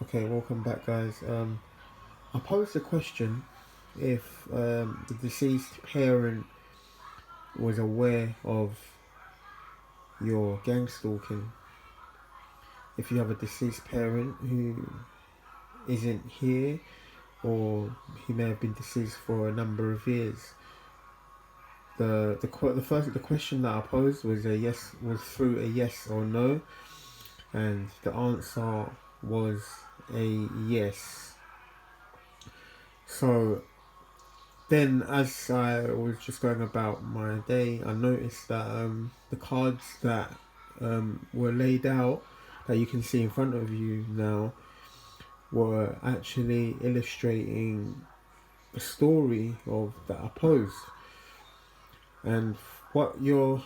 Okay, welcome back, guys. I posed a question if the deceased parent was aware of your gang stalking. If you have a deceased parent who isn't here, or he may have been deceased for a number of years, the question that I posed was through a yes or no, and the answer was a yes. So then, as I was just going about my day, I noticed that the cards that were laid out, that you can see in front of you now, were actually illustrating a story of that I posed. And what you're,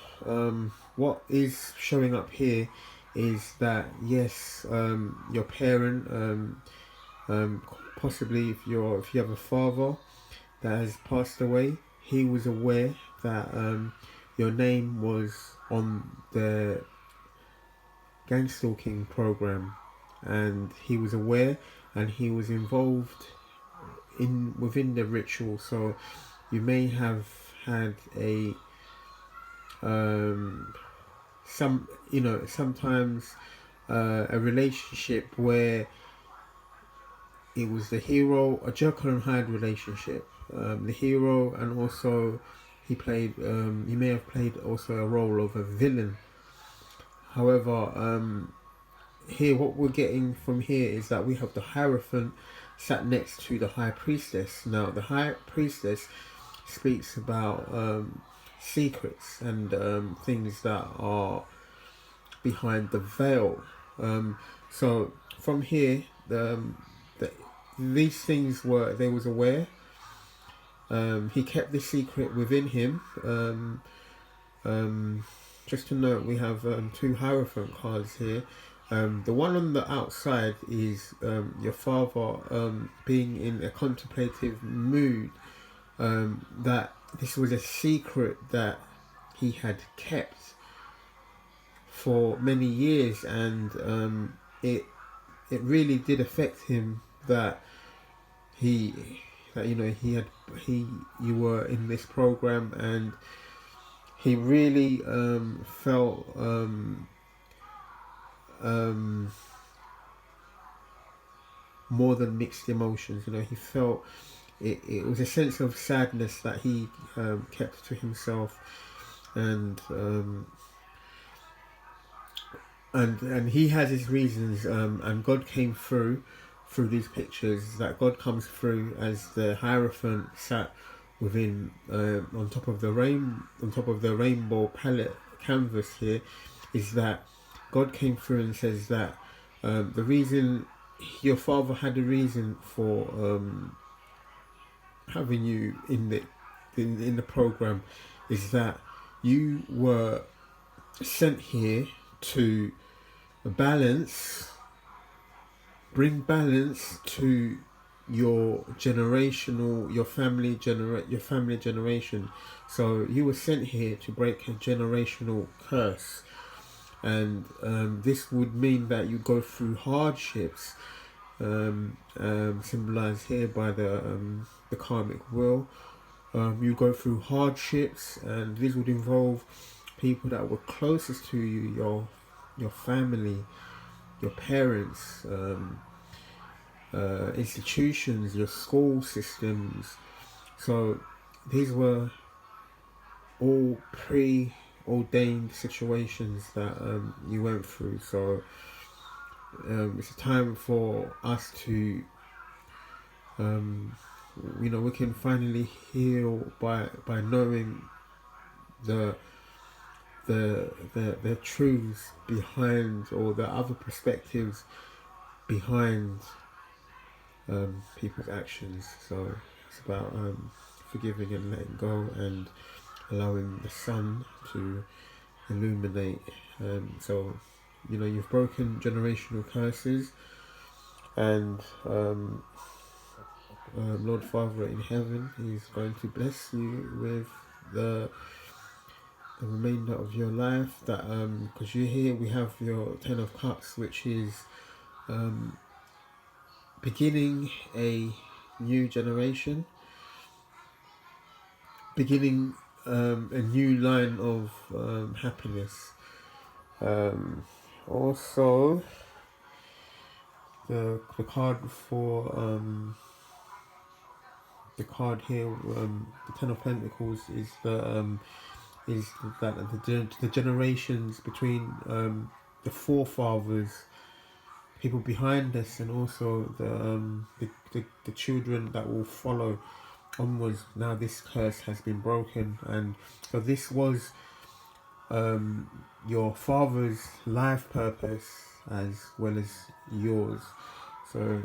what is showing up here is that yes, your parent, possibly if you have a father that has passed away, he was aware that your name was on the gang stalking program, and he was aware, and he was involved in within the ritual. So you may have had a sometimes a relationship where it was the hero, a Jekyll and Hyde relationship. The hero, and also he played. He may have played also a role of a villain. However, here what we're getting from here is that we have the Hierophant sat next to the High Priestess. Now, the High Priestess speaks about secrets and things that are behind the veil. So from here, these things they was aware. He kept the secret within him. Just to note, we have two Hierophant cards here. The one on the outside is your father being in a contemplative mood. That this was a secret that he had kept for many years, and it really did affect him that you were in this program, and he really felt more than mixed emotions. He felt it was a sense of sadness that he kept to himself, and and he has his reasons, and God came through these pictures. That God comes through as the Hierophant sat within on top of the rainbow palette canvas here, is that God came through and says that the reason your father had a reason for having you in the program is that you were sent here to bring balance to your family generation. So you were sent here to break a generational curse, and this would mean that you go through hardships, symbolized here by the karmic wheel. You go through hardships, and these would involve people that were closest to you, your family, your parents, institutions, your school systems. So these were all preordained situations that you went through. So it's a time for us to we can finally heal by knowing the truths behind, or the other perspectives behind people's actions. So it's about forgiving and letting go, and allowing the sun to illuminate. So you've broken generational curses, and Lord Father in heaven is going to bless you with the remainder of your life. That because you're here, we have your Ten of Cups, which is beginning a new generation, beginning a new line of happiness. Also, the card for the card here, the Ten of Pentacles, is that the generations between the forefathers, people behind us, and also the children that will follow onwards. Now this curse has been broken, and so this was your father's life purpose as well as yours. So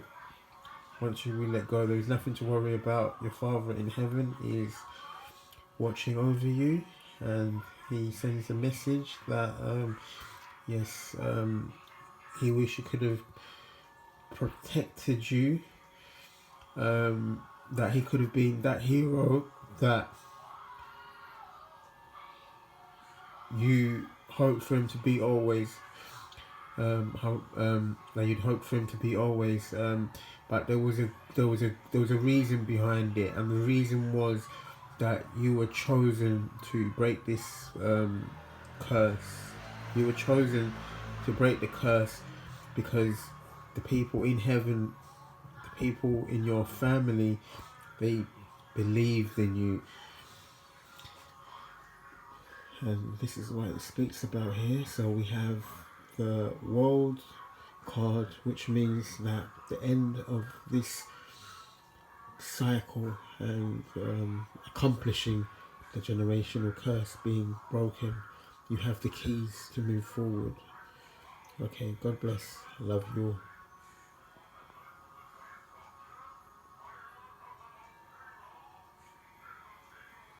once you really let go, there is nothing to worry about. Your Father in heaven is watching over you, and he sends a message that yes, he wish he could have protected you, that he could have been that hero that you hope for him to be always, that you'd hope for him to be always, but there was a reason behind it, and the reason was that you were chosen to break this curse. You were chosen to break the curse because the people in heaven, the people in your family, they believed in you. And this is what it speaks about here. So we have the World card, which means that the end of this cycle and accomplishing the generational curse being broken. You have the keys to move forward. Okay, God bless. Love you all.